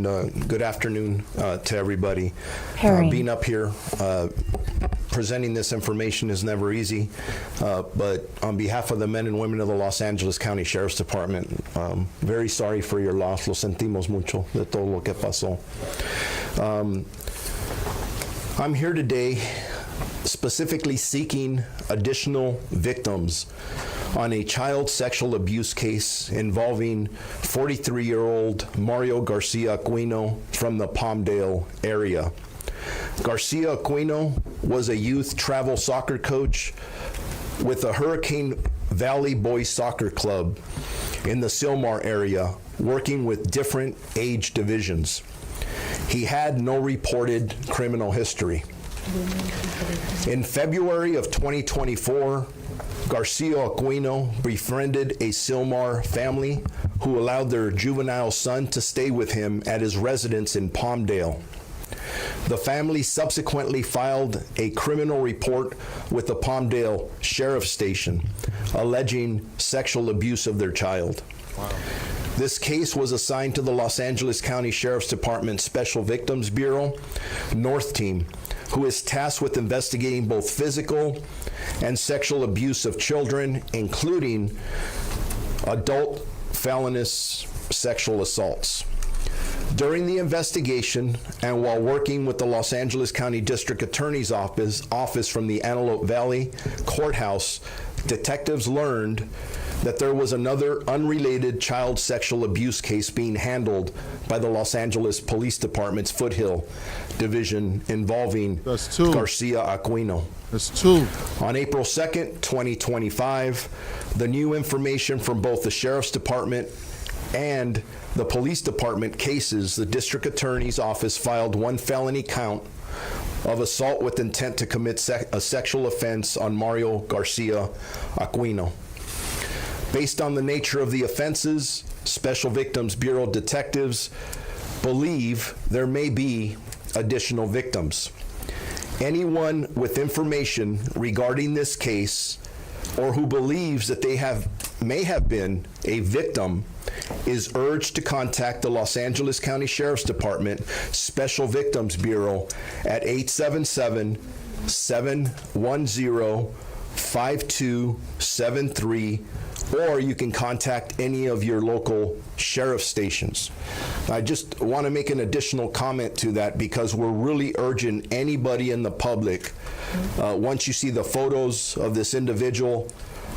and good afternoon to everybody. Harry. Being up here, presenting this information is never easy, but on behalf of the men and women of the Los Angeles County Sheriff's Department, very sorry for your loss. Lo sentimos mucho de todo lo que pasó. I'm here today specifically seeking additional victims on a child sexual abuse case involving 43-year-old Mario Garcia Aquino from the Palmdale area. Garcia Aquino was a youth travel soccer coach with the Hurricane Valley Boys Soccer Club in the Sylmar area, working with different age divisions. He had no reported criminal history. In February of 2024, Garcia Aquino befriended a Sylmar family who allowed their juvenile son to stay with him at his residence in Palmdale. The family subsequently filed a criminal report with the Palmdale Sheriff's Station, alleging sexual abuse of their child. Wow. This case was assigned to the Los Angeles County Sheriff's Department Special Victims Bureau North Team, who is tasked with investigating both physical and sexual abuse of children, including adult felonious sexual assaults. During the investigation, and while working with the Los Angeles County District Attorney's Office from the Antelope Valley Courthouse, detectives learned that there was another unrelated child sexual abuse case being handled by the Los Angeles Police Department's Foothill Division involving Garcia Aquino. That's two. On April 2nd, 2025, the new information from both the Sheriff's Department and the Police Department cases, the District Attorney's Office filed one felony count of assault with intent to commit a sexual offense on Mario Garcia Aquino. Based on the nature of the offenses, Special Victims Bureau detectives believe there may be additional victims. Anyone with information regarding this case or who believes that they may have been a victim is urged to contact the Los Angeles County Sheriff's Department Special Victims Bureau at 877-710-5273, or you can contact any of your local sheriff stations. I just want to make an additional comment to that because we're really urging anybody in the public, once you see the photos of this individual,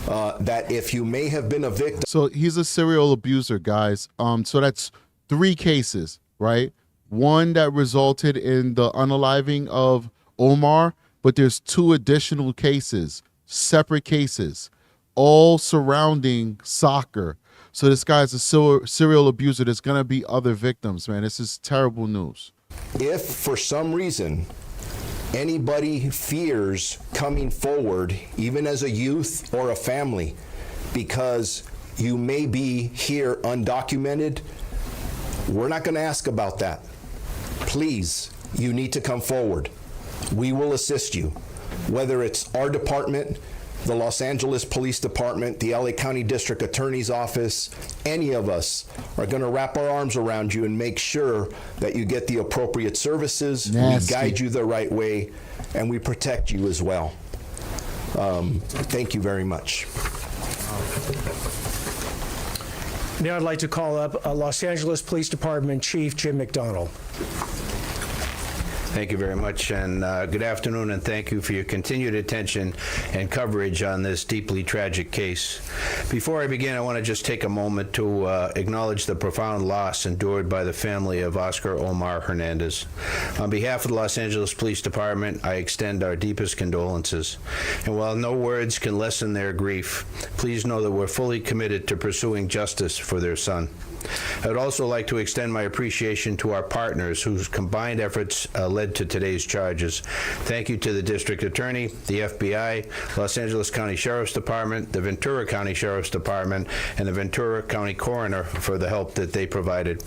that if you may have been a victim. So he's a serial abuser, guys. So that's 3 cases, right? One that resulted in the unaliving of Omar, but there's 2 additional cases, separate cases, all surrounding soccer. So this guy's a serial abuser. There's going to be other victims, man. This is terrible news. If for some reason anybody fears coming forward, even as a youth or a family, because you may be here undocumented, we're not going to ask about that. Please, you need to come forward. We will assist you, whether it's our department, the Los Angeles Police Department, the LA County District Attorney's Office. Any of us are going to wrap our arms around you and make sure that you get the appropriate services. Nasty. We guide you the right way, and we protect you as well. Thank you very much. Now I'd like to call up Los Angeles Police Department Chief Jim McDonald. Thank you very much, and good afternoon, and thank you for your continued attention and coverage on this deeply tragic case. Before I begin, I want to just take a moment to acknowledge the profound loss endured by the family of Oscar Omar Hernandez. On behalf of the Los Angeles Police Department, I extend our deepest condolences. And while no words can lessen their grief, please know that we're fully committed to pursuing justice for their son. I would also like to extend my appreciation to our partners whose combined efforts led to today's charges. Thank you to the District Attorney, the FBI, Los Angeles County Sheriff's Department, the Ventura County Sheriff's Department, and the Ventura County Coroner for the help that they provided.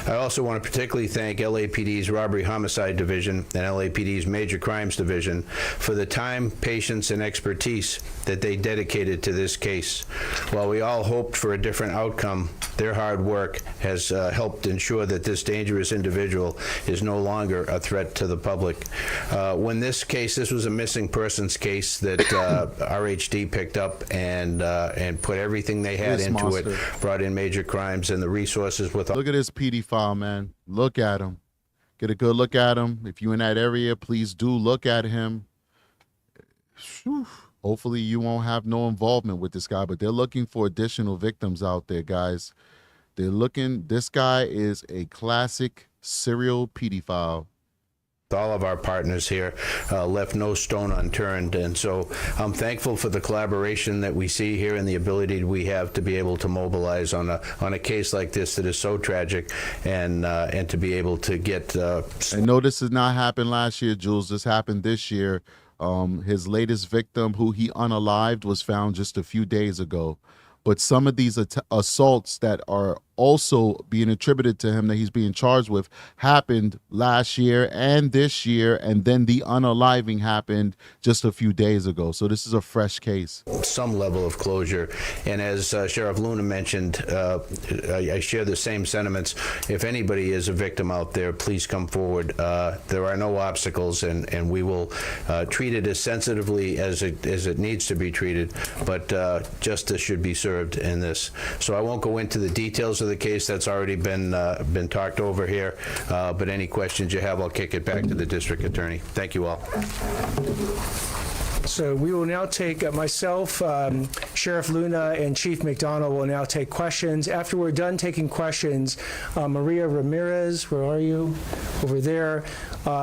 I also want to particularly thank LAPD's Robbery Homicide Division and LAPD's Major Crimes Division for the time, patience, and expertise that they dedicated to this case. While we all hoped for a different outcome, their hard work work has helped ensure that this dangerous individual is no longer a threat to the public. When this was a missing persons case that RHD picked up and put everything they had This into monster. it, brought in major crimes and the resources with. Look at this pedophile, man. Look at him. Get a good look at him. If you're in that area, please do look at him. Whew. Hopefully you won't have no involvement with this guy, but they're looking for additional victims out there, guys. They're looking. This guy is a classic serial pedophile. All of our partners here left no stone unturned, and so I'm thankful for the collaboration that we see here and the ability we have to be able to mobilize on a case like this that is so tragic, and to be able to get. And no, this did not happen last year, Jules. This happened this year. His latest victim, who he unalived, was found just a few days ago. But some of these assaults that are also being attributed to him that he's being charged with happened last year and this year, and then the unaliving happened just a few days ago. So this is a fresh case. Some level of closure, and as Sheriff Luna mentioned, I share the same sentiments. If anybody is a victim out there, please come forward. There are no obstacles, and we will treat it as sensitively as it needs to be treated, but justice should be served in this. So I won't go into the details of the case. That's already been talked over here, but any questions you have, I'll kick it back to the district attorney. Thank you all. So we will now take, myself, Sheriff Luna, and Chief McDonald will now take questions. After we're done taking questions, Maria Ramirez, where are you? Over there.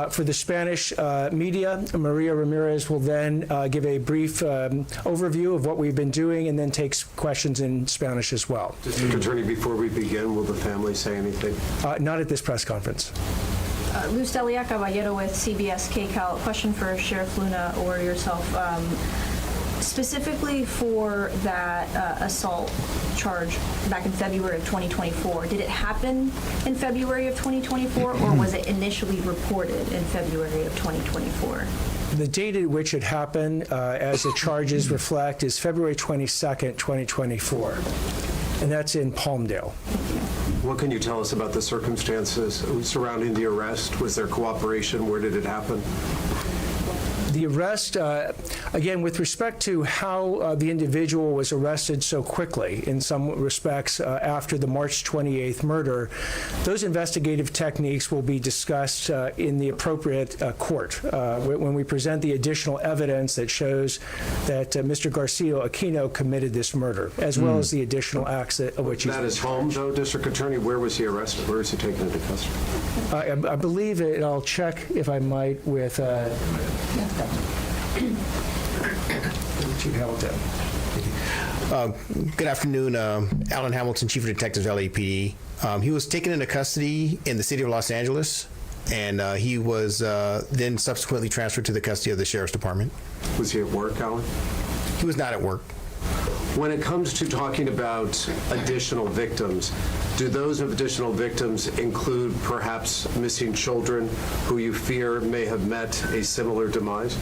For the Spanish media, Maria Ramirez will then give a brief overview of what we've been doing and then takes questions in Spanish as well. District Attorney, before we begin, will the family say anything? Not at this press conference. Luz Delia Caballero with CBS KCAL. Question for Sheriff Luna or yourself. Specifically for that assault charge back in February of 2024, did it happen in February of 2024, or was it initially reported in February of 2024? The date at which it happened, as the charges reflect, is February 22nd, 2024, and that's in Palmdale. What can you tell us about the circumstances surrounding the arrest? Was there cooperation? Where did it happen? The arrest, again, with respect to how the individual was arrested so quickly, in some respects, after the March 28th murder, those investigative techniques will be discussed in the appropriate court when we present the additional evidence that shows that Mr. Garcia Aquino committed this murder, as well as the additional acts of which he's That is home, though, District Attorney. Where was he arrested? Where is he taken into custody? I believe it, I'll check if I might with Chief Hamilton. Good afternoon, Alan Hamilton, Chief of Detectives, LAPD. He was taken into custody in the city of Los Angeles, and he was then subsequently transferred to the custody of the Sheriff's Department. Was he at work, Alan? He was not at work. When it comes to talking about additional victims, do those additional victims include perhaps missing children who you fear may have met a similar demise?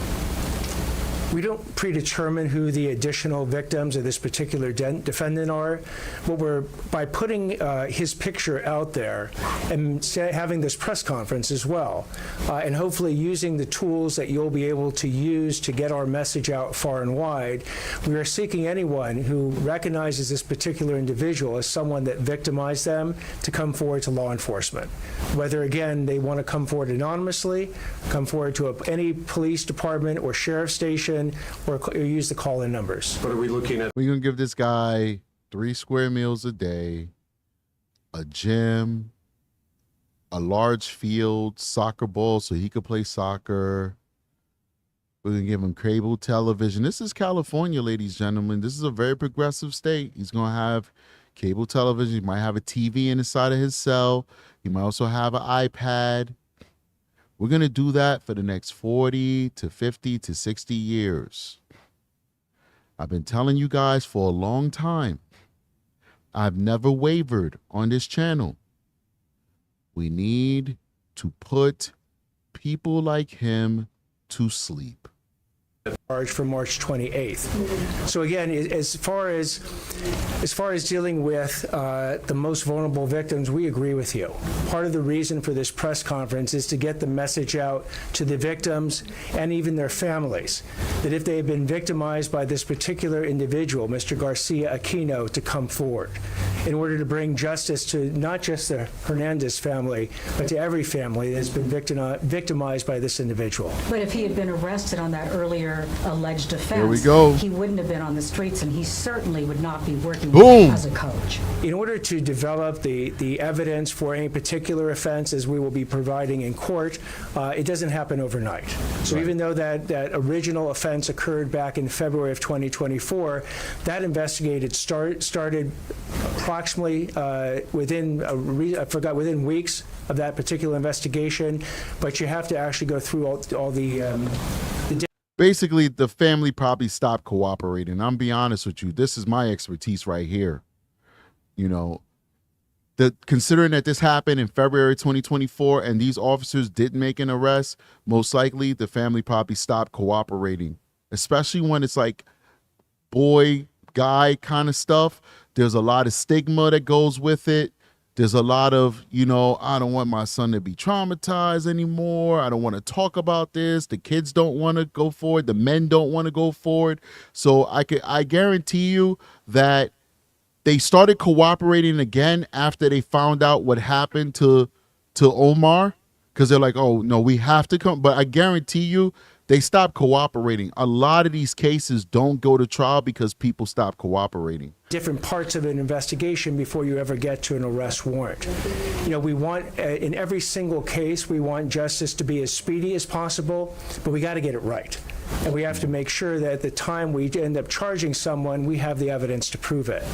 We don't predetermine who the additional victims of this particular defendant are, but by putting his picture out there and having this press conference as well, and hopefully using the tools that you'll be able to use to get our message out far and wide, we are seeking anyone who recognizes this particular individual as someone that victimized them to come forward to law enforcement. Whether, again, they want to come forward anonymously, come forward to any police department or sheriff station, or use the call-in numbers. But are we looking at We're going to give this guy 3 square meals a day, a gym, a large field, soccer ball so he could play soccer. We're going to give him cable television. This is California, ladies and gentlemen. This is a very progressive state. He's going to have cable television. He might have a TV inside of his cell. He might also have an iPad. We're going to do that for the next 40 to 50 to 60 years. I've been telling you guys for a long time. I've never wavered on this channel. We need to put people like him to sleep. charge for March 28th. So again, as far as dealing with the most vulnerable victims, we agree with you. Part of the reason for this press conference is to get the message out to the victims and even their families that if they have been victimized by this particular individual, Mr. Garcia Aquino, to come forward in order to bring justice to not just the Hernandez family, but to every family that has been victimized by this individual. But if he had been arrested on that earlier alleged offense, Here we go. he wouldn't have been on the streets, and he certainly would not be working Boom. as a coach. In order to develop the evidence for any particular offense, as we will be providing in court, it doesn't happen overnight. So even though that original offense occurred back in February of 2024, that started approximately within weeks of that particular investigation, but you have to actually go through all the Basically, the family probably stopped cooperating. I'm be honest with you. This is my expertise right here. You know, considering that this happened in February 2024 and these officers didn't make an arrest, most likely the family probably stopped cooperating, especially when it's like boy, guy kind of stuff. There's a lot of stigma that goes with it. There's a lot of, I don't want my son to be traumatized anymore. I don't want to talk about this. The kids don't want to go forward. The men don't want to go forward. So I guarantee you that they started cooperating again after they found out what happened to Omar, because they're like, oh, no, we have to come. But I guarantee you they stopped cooperating. A lot of these cases don't go to trial because people stop cooperating. different parts of an investigation before you ever get to an arrest warrant. We want, in every single case, we want justice to be as speedy as possible, but we got to get it right. And we have to make sure that at the time we end up charging someone, we have the evidence to prove it.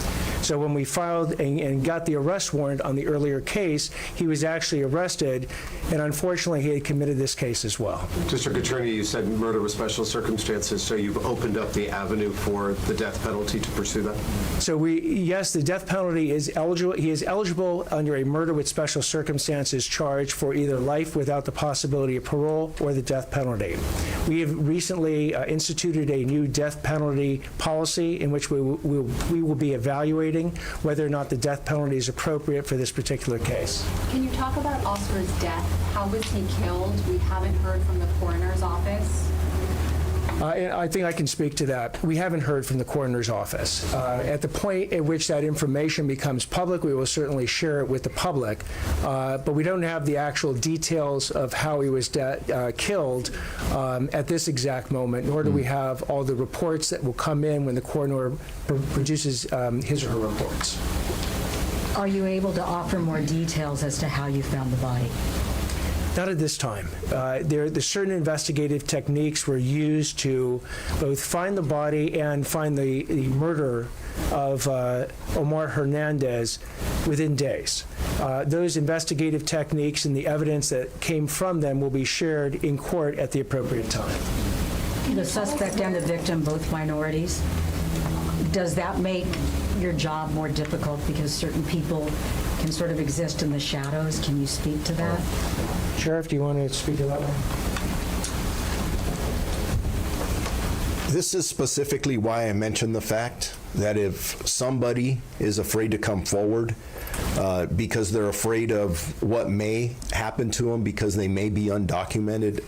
So when we filed and got the arrest warrant on the earlier case, he was actually arrested, and unfortunately, he had committed this case as well. District Attorney, you said murder with special circumstances, so you've opened up the avenue for the death penalty to pursue that? So yes, the death penalty is eligible. He is eligible under a murder with special circumstances charge for either life without the possibility of parole or the death penalty. We have recently instituted a new death penalty policy in which we will be evaluating whether or not the death penalty is appropriate for this particular case. Can you talk about Oscar's death? How was he killed? We haven't heard from the coroner's office. I think I can speak to that. We haven't heard from the coroner's office. At the point at which that information becomes public, we will certainly share it with the public, but we don't have the actual details of how he was killed at this exact moment, nor do we have all the reports that will come in when the coroner produces his or her reports. Are you able to offer more details as to how you found the body? Not at this time. There's certain investigative techniques were used to both find the body and find the murderer of Omar Hernandez within days. Those investigative techniques and the evidence that came from them will be shared in court at the appropriate time. The suspect and the victim, both minorities. Does that make your job more difficult because certain people can sort of exist in the shadows? Can you speak to that? Sheriff, do you want to speak to that one? This is specifically why I mentioned the fact that if somebody is afraid to come forward because they're afraid of what may happen to them because they may be undocumented,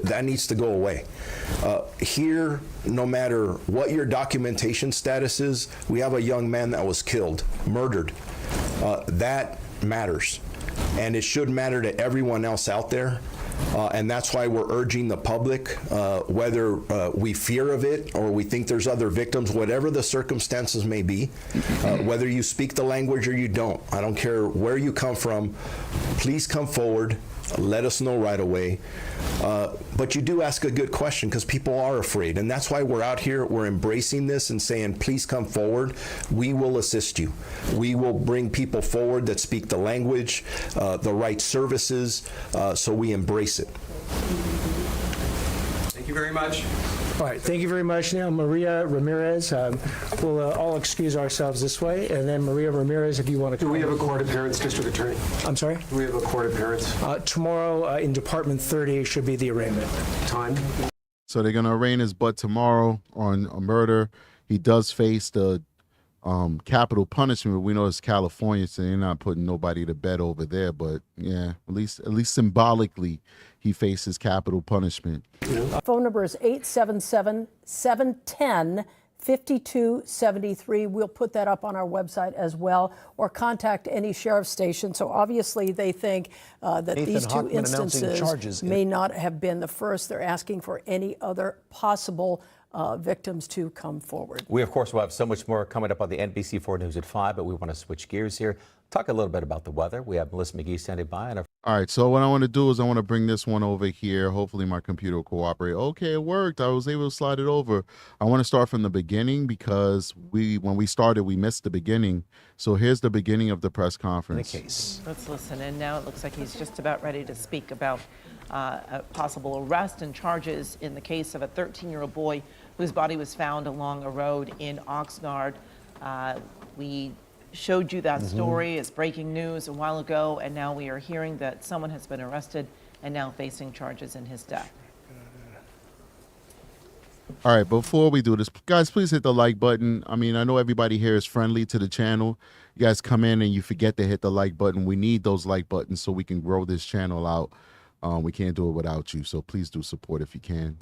that needs to go away. Here, no matter what your documentation status is, we have a young man that was killed, murdered. That matters, and it should matter to everyone else out there. And that's why we're urging the public, whether we fear of it or we think there's other victims, whatever the circumstances may be, whether you speak the language or you don't, I don't care where you come from, please come forward. Let us know right away. But you do ask a good question because people are afraid. And that's why we're out here. We're embracing this and saying, please come forward. We will assist you. We will bring people forward that speak the language, the right services, so we embrace it. Thank you very much. All right, thank you very much. Now, Maria Ramirez, we'll all excuse ourselves this way, and then Maria Ramirez, if you want to. Do we have a court appearance, District Attorney? I'm sorry? Do we have a court appearance? Tomorrow in Department 30 should be the arraignment. Time? So they're gonna arraign his butt tomorrow on a murder. He does face the capital punishment. We know it's California, so they're not putting nobody to bed over there. But yeah, at least symbolically, he faces capital punishment. Phone number is 877-710-5273. We'll put that up on our website as well, or contact any sheriff's station. So obviously they think that Nathan these two Hochman announcing instances charges. may not have been the first. They're asking for any other possible victims to come forward. We, of course, will have so much more coming up on the NBC4 News at 5, but we want to switch gears here. Talk a little bit about the weather. We have Melissa McGee standing by. And All right, so what I want to do is I want to bring this one over here. Hopefully my computer will cooperate. Okay, it worked. I was able to slide it over. I want to start from the beginning because when we started, we missed the beginning. So here's the beginning of the press conference. Let's listen. And now it looks like he's just about ready to speak about a possible arrest and charges in the case of a 13-year-old boy whose body was found along a road in Oxnard. We showed you that story as breaking news a while ago, and now we are hearing that someone has been arrested and now facing charges in his death. All right, before we do this, guys, please hit the like button. I mean, I know everybody here is friendly to the channel. You guys come in and you forget to hit the like button. We need those like buttons so we can grow this channel out. We can't do it without you, so please do support if you can.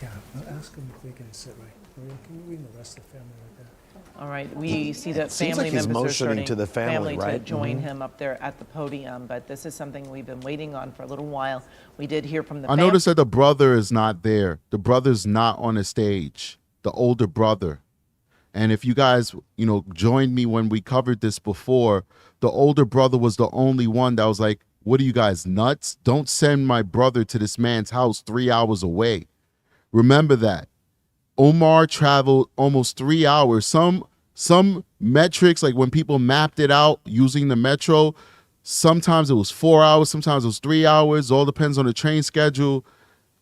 Yeah, ask them if they can sit right. Can we arrest the family like that? All right, we see that seems family like he's members are motioning starting to the family, to right? join him up there at the podium, but this is something we've been waiting on for a little while. We did hear from the I noticed that the brother is not there. The brother's not on the stage, the older brother. And if you guys, joined me when we covered this before, the older brother was the only one that was like, what are you guys, nuts? Don't send my brother to this man's house 3 hours away. Remember that. Omar traveled almost 3 hours. Some metrics, like when people mapped it out using the metro, sometimes it was 4 hours, sometimes it was 3 hours. All depends on the train schedule.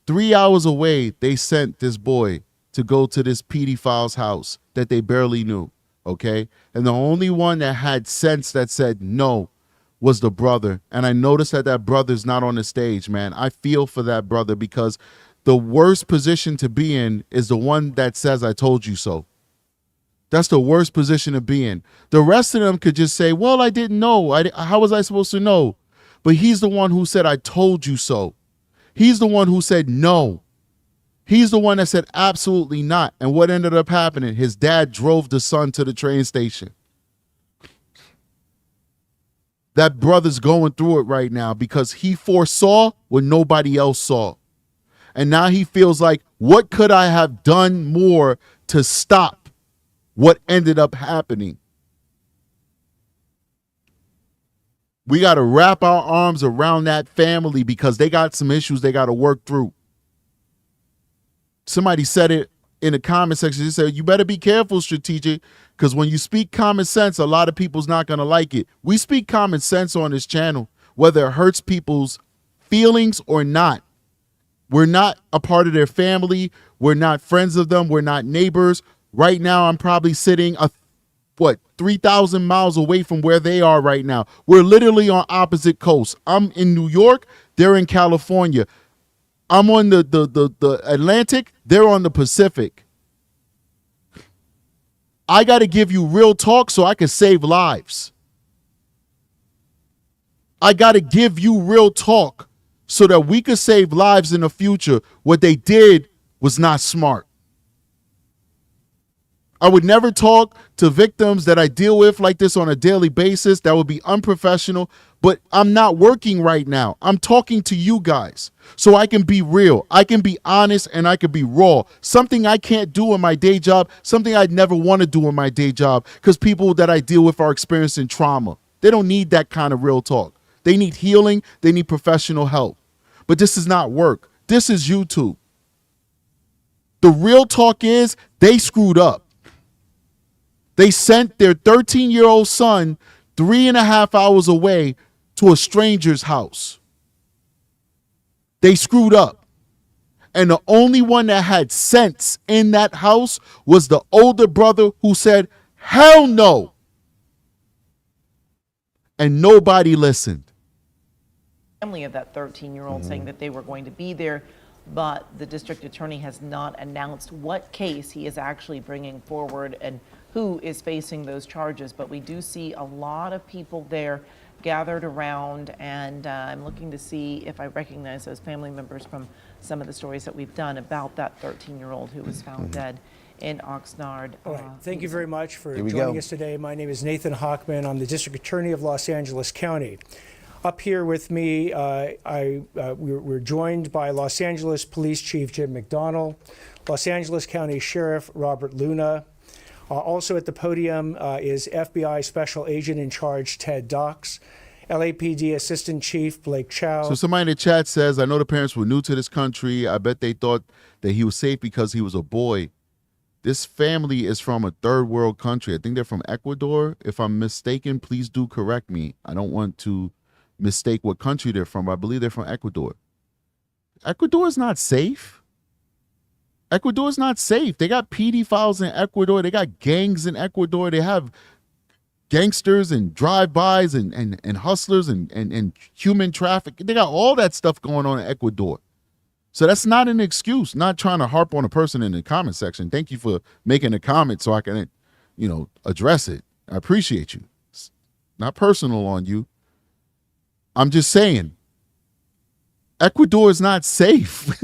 3 hours away, they sent this boy to go to this pedophile's house that they barely knew, okay? And the only one that had sense that said no was the brother. And I noticed that brother's not on the stage, man. I feel for that brother because the worst position to be in is the one that says, I told you so. That's the worst position to be in. The rest of them could just say, well, I didn't know. How was I supposed to know? But he's the one who said, I told you so. He's the one who said no. He's the one that said absolutely not. And what ended up happening? His dad drove the son to the train station. That brother's going through it right now because he foresaw what nobody else saw. And now he feels like, what could I have done more to stop what ended up happening? We got to wrap our arms around that family because they got some issues they got to work through. Somebody said it in the comment section. They said, you better be careful, Strategic, because when you speak common sense, a lot of people's not going to like it. We speak common sense on this channel, whether it hurts people's feelings or not. We're not a part of their family. We're not friends of them. We're not neighbors. Right now, I'm probably sitting 3,000 miles away from where they are right now. We're literally on opposite coasts. I'm in New York. They're in California. I'm on the Atlantic. They're on the Pacific. I got to give you real talk so I can save lives. I got to give you real talk so that we could save lives in the future. What they did was not smart. I would never talk to victims that I deal with like this on a daily basis. That would be unprofessional, but I'm not working right now. I'm talking to you guys so I can be real. I can be honest and I can be raw. Something I can't do in my day job, something I'd never want to do in my day job because people that I deal with are experiencing trauma. They don't need that kind of real talk. They need healing. They need professional help. But this is not work. This is YouTube. The real talk is they screwed up. They sent their 13-year-old son 3.5 hours away to a stranger's house. They screwed up. And the only one that had sense in that house was the older brother who said, hell no. And nobody listened. family of that 13-year-old saying that they were going to be there, but the district attorney has not announced what case he is actually bringing forward and who is facing those charges. But we do see a lot of people there gathered around, and I'm looking to see if I recognize those family members from some of the stories that we've done about that 13-year-old who was found dead in Oxnard. All right. Thank you very much for Here we joining go. us today. My name is Nathan Hochman. I'm the District Attorney of Los Angeles County. Up here with me, we're joined by Los Angeles Police Chief Jim McDonnell, Los Angeles County Sheriff Robert Luna. Also at the podium is FBI Special Agent in Charge Ted Dox, LAPD Assistant Chief Blake Chow. So somebody in the chat says, I know the parents were new to this country. I bet they thought that he was safe because he was a boy. This family is from a third world country. I think they're from Ecuador. If I'm mistaken, please do correct me. I don't want to mistake what country they're from. I believe they're from Ecuador. Ecuador is not safe. Ecuador is not safe. They got pedophiles in Ecuador. They got gangs in Ecuador. They have gangsters and drive-bys and hustlers and human traffic. They got all that stuff going on in Ecuador. So that's not an excuse. Not trying to harp on a person in the comment section. Thank you for making a comment so I can, address it. I appreciate you. It's not personal on you. I'm just saying, Ecuador is not safe.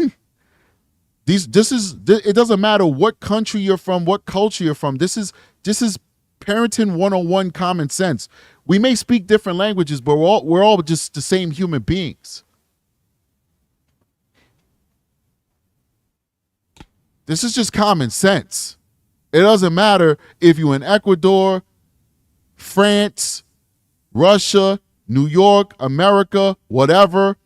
It doesn't matter what country you're from, what culture you're from. This is parenting 101 common sense. We may speak different languages, but we're all just the same human beings. This is just common sense. It doesn't matter if you're in Ecuador, France, Russia, New York, America, whatever.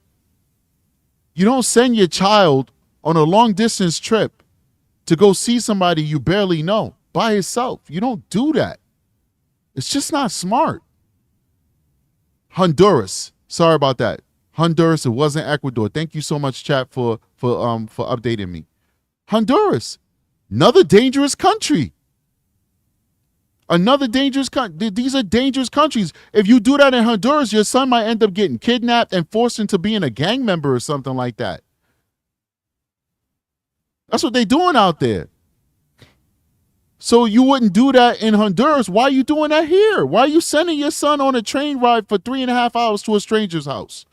You don't send your child on a long distance trip to go see somebody you barely know by himself. You don't do that. It's just not smart. Honduras. Sorry about that. Honduras, it wasn't Ecuador. Thank you so much, chat, for updating me. Honduras, another dangerous country. Another dangerous country. These are dangerous countries. If you do that in Honduras, your son might end up getting kidnapped and forced into being a gang member or something like that. That's what they're doing out there. So you wouldn't do that in Honduras. Why are you doing that here? Why are you sending your son on a train ride for 3.5 hours to a stranger's house?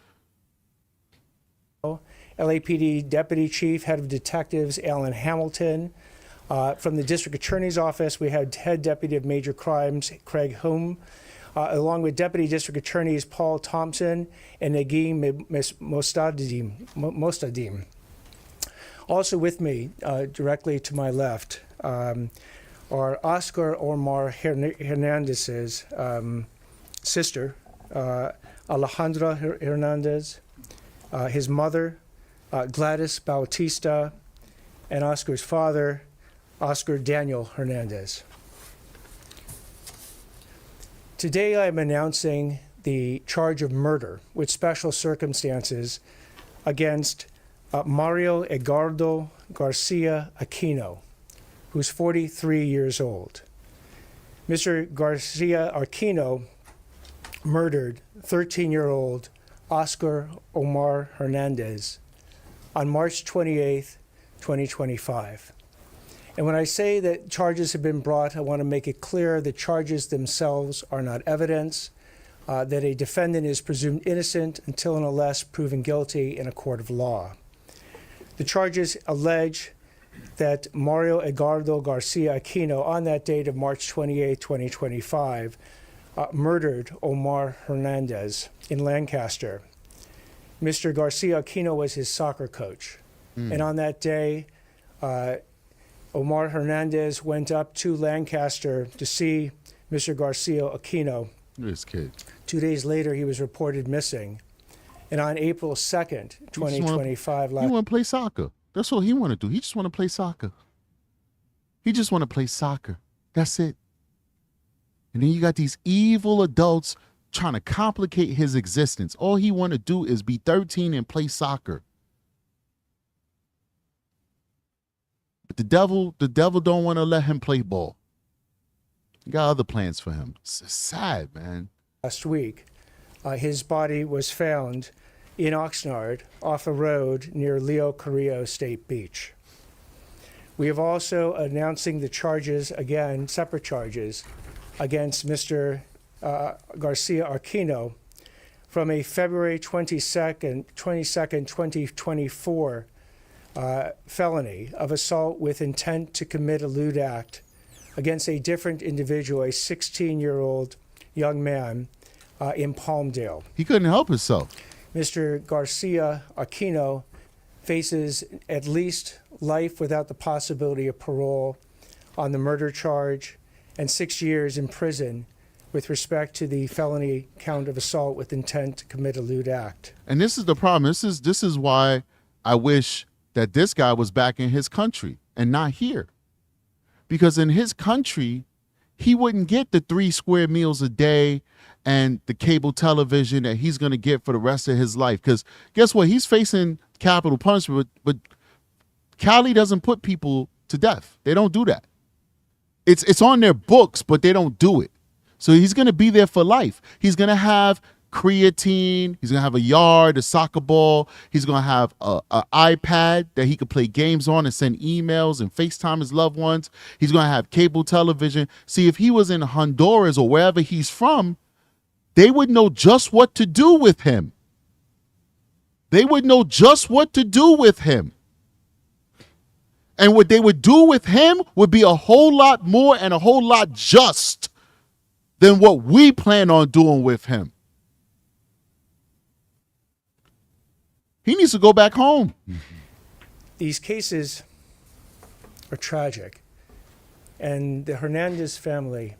LAPD Deputy Chief, Head of Detectives Alan Hamilton. From the District Attorney's Office, we had Head Deputy of Major Crimes Craig Hume, along with Deputy District Attorneys Paul Thompson and Nagim Mostadim. Also with me, directly to my left, are Oscar Omar Hernandez's sister, Alejandra Hernandez, his mother, Gladys Bautista, and Oscar's father, Oscar Daniel Hernandez. Today I am announcing the charge of murder with special circumstances against Mario Edgardo Garcia Aquino, who's 43 years old. Mr. Garcia Aquino murdered 13-year-old Oscar Omar Hernandez on March 28, 2025. And when I say that charges have been brought, I want to make it clear that charges themselves are not evidence, that a defendant is presumed innocent until and unless proven guilty in a court of law. The charges allege that Mario Edgardo Garcia Aquino, on that date of March 28, 2025, murdered Omar Hernandez in Lancaster. Mr. Garcia Aquino was his soccer coach. And on that day, Omar Hernandez went up to Lancaster to see Mr. Garcia Aquino. This kid. 2 days later, he was reported missing. And on April 2nd, 2025, he want to play soccer. That's all he want to do. He just want to play soccer. He just want to play soccer. That's it. And then you got these evil adults trying to complicate his existence. All he want to do is be 13 and play soccer. But the devil don't want to let him play ball. He got other plans for him. It's sad, man. Last week, his body was found in Oxnard off a road near Leo Carrillo State Beach. We have also announcing the charges, again, separate charges, against Mr. Garcia Aquino from a February 22nd, 2024 felony of assault with intent to commit a lewd act against a different individual, a 16-year-old young man in Palmdale. He couldn't help himself. Mr. Garcia Aquino faces at least life without the possibility of parole on the murder charge and 6 years in prison with respect to the felony count of assault with intent to commit a lewd act. And this is the problem. This is why I wish that this guy was back in his country and not here. Because in his country, he wouldn't get the 3 square meals a day and the cable television that he's going to get for the rest of his life. Because guess what? He's facing capital punishment, but Cali doesn't put people to death. They don't do that. It's on their books, but they don't do it. So he's going to be there for life. He's going to have creatine. He's going to have a yard, a soccer ball. He's going to have an iPad that he could play games on and send emails and FaceTime his loved ones. He's going to have cable television. See, if he was in Honduras or wherever he's from, they would know just what to do with him. They would know just what to do with him. And what they would do with him would be a whole lot more and a whole lot just than what we plan on doing with him. He needs to go back home. These cases are tragic. And the Hernandez family,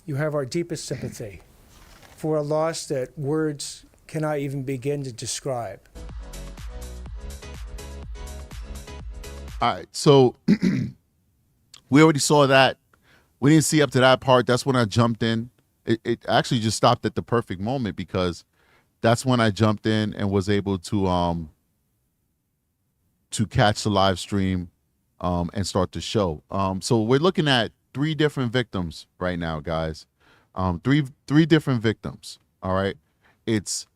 you have our deepest sympathy for a loss that words cannot even begin to describe. All right, so we already saw that. We didn't see up to that part. That's when I jumped in. It actually just stopped at the perfect moment because that's when I jumped in and was able to catch the live stream and start the show. So we're looking at 3 different victims right now, guys. Three different victims. All right, it's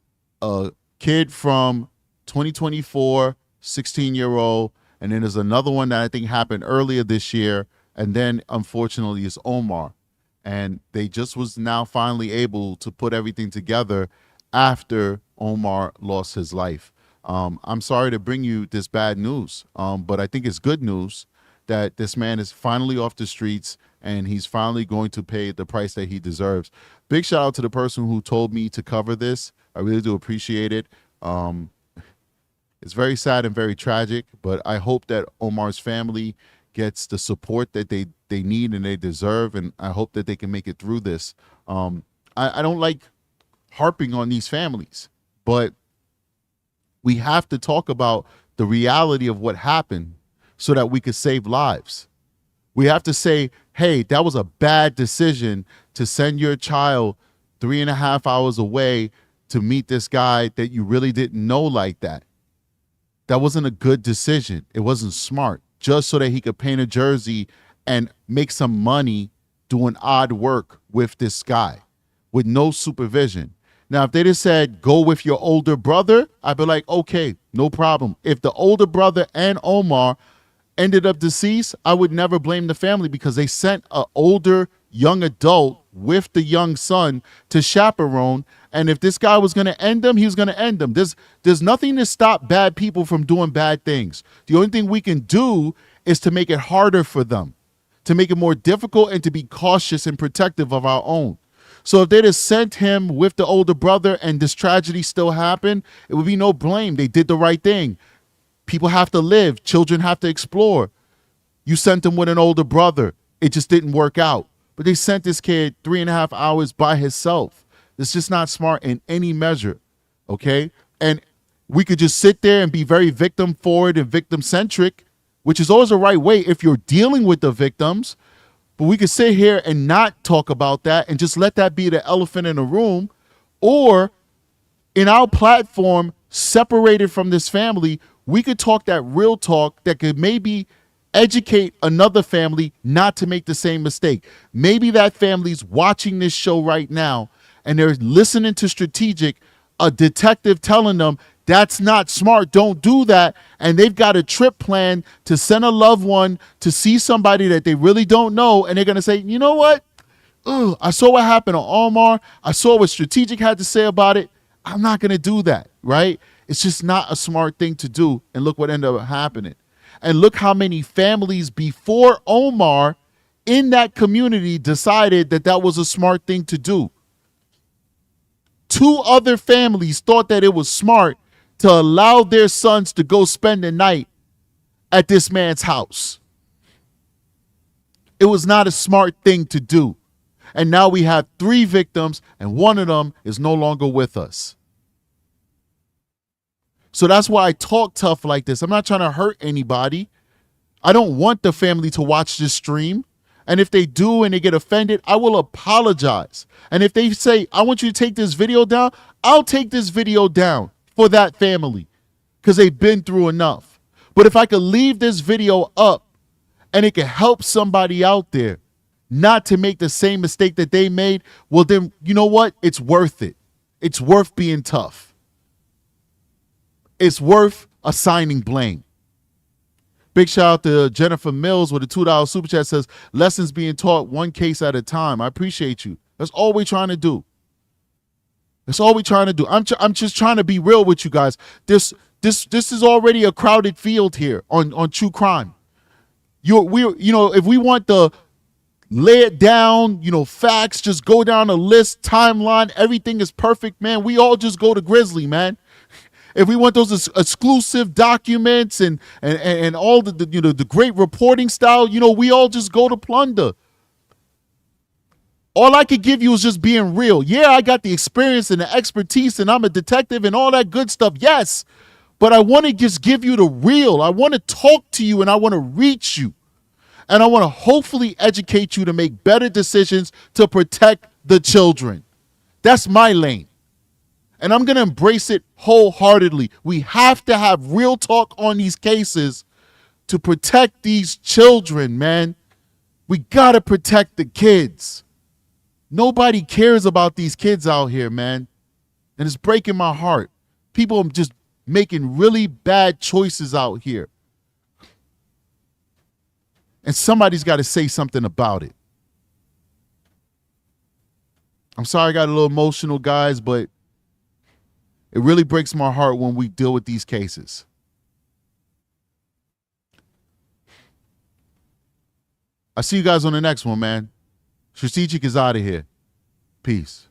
a kid from 2024, 16-year-old. And then there's another one that I think happened earlier this year. And then, unfortunately, it's Omar. And they just was now finally able to put everything together after Omar lost his life. I'm sorry to bring you this bad news, but I think it's good news that this man is finally off the streets and he's finally going to pay the price that he deserves. Big shout out to the person who told me to cover this. I really do appreciate it. It's very sad and very tragic, but I hope that Omar's family gets the support that they need and they deserve, and I hope that they can make it through this. I don't like harping on these families, but we have to talk about the reality of what happened so that we could save lives. We have to say, hey, that was a bad decision to send your child 3.5 hours away to meet this guy that you really didn't know like that. That wasn't a good decision. It wasn't smart, just so that he could paint a jersey and make some money doing odd work with this guy with no supervision. Now, if they just said, go with your older brother, I'd be like, okay, no problem. If the older brother and Omar ended up deceased, I would never blame the family because they sent an older young adult with the young son to chaperone. And if this guy was going to end them, he was going to end them. There's nothing to stop bad people from doing bad things. The only thing we can do is to make it harder for them, to make it more difficult and to be cautious and protective of our own. So if they just sent him with the older brother and this tragedy still happened, it would be no blame. They did the right thing. People have to live. Children have to explore. You sent him with an older brother. It just didn't work out. But they sent this kid 3.5 hours by himself. It's just not smart in any measure, okay? And we could just sit there and be very victim forward and victim centric, which is always the right way if you're dealing with the victims. But we could sit here and not talk about that and just let that be the elephant in the room. Or in our platform, separated from this family, we could talk that real talk that could maybe educate another family not to make the same mistake. Maybe that family's watching this show right now and they're listening to Strategic a detective telling them that's not smart, don't do that, and they've got a trip planned to send a loved one to see somebody that they really don't know, and they're going to say, you know what? Ugh, I saw what happened on Omar. I saw what Strategic had to say about it. I'm not going to do that, right? It's just not a smart thing to do, and look what ended up happening. And look how many families before Omar in that community decided that that was a smart thing to do. 2 other families thought that it was smart to allow their sons to go spend the night at this man's house. It was not a smart thing to do. And now we have 3 victims, and one of them is no longer with us. So that's why I talk tough like this. I'm not trying to hurt anybody. I don't want the family to watch this stream. And if they do and they get offended, I will apologize. And if they say, I want you to take this video down, I'll take this video down for that family because they've been through enough. But if I could leave this video up and it can help somebody out there not to make the same mistake that they made, well then, you know what? It's worth it. It's worth being tough. It's worth assigning blame. Big shout out to Jennifer Mills with a $2 super chat, says, lessons being taught one case at a time. I appreciate you. That's all we're trying to do. That's all we're trying to do. I'm just trying to be real with you guys. This is already a crowded field here on true crime. If we want to lay it down, facts, just go down a list, timeline, everything is perfect, man. We all just go to Grizzly, man. If we want those exclusive documents and all the great reporting style, we all just go to Plunder. All I could give you is just being real. Yeah, I got the experience and the expertise and I'm a detective and all that good stuff. Yes, but I want to just give you the real. I want to talk to you and I want to reach you. And I want to hopefully educate you to make better decisions to protect the children. That's my lane. And I'm going to embrace it wholeheartedly. We have to have real talk on these cases to protect these children, man. We got to protect the kids. Nobody cares about these kids out here, man. And it's breaking my heart. People are just making really bad choices out here. And somebody's got to say something about it. I'm sorry I got a little emotional, guys, but it really breaks my heart when we deal with these cases. I see you guys on the next one, man. Strategic is out of here. Peace.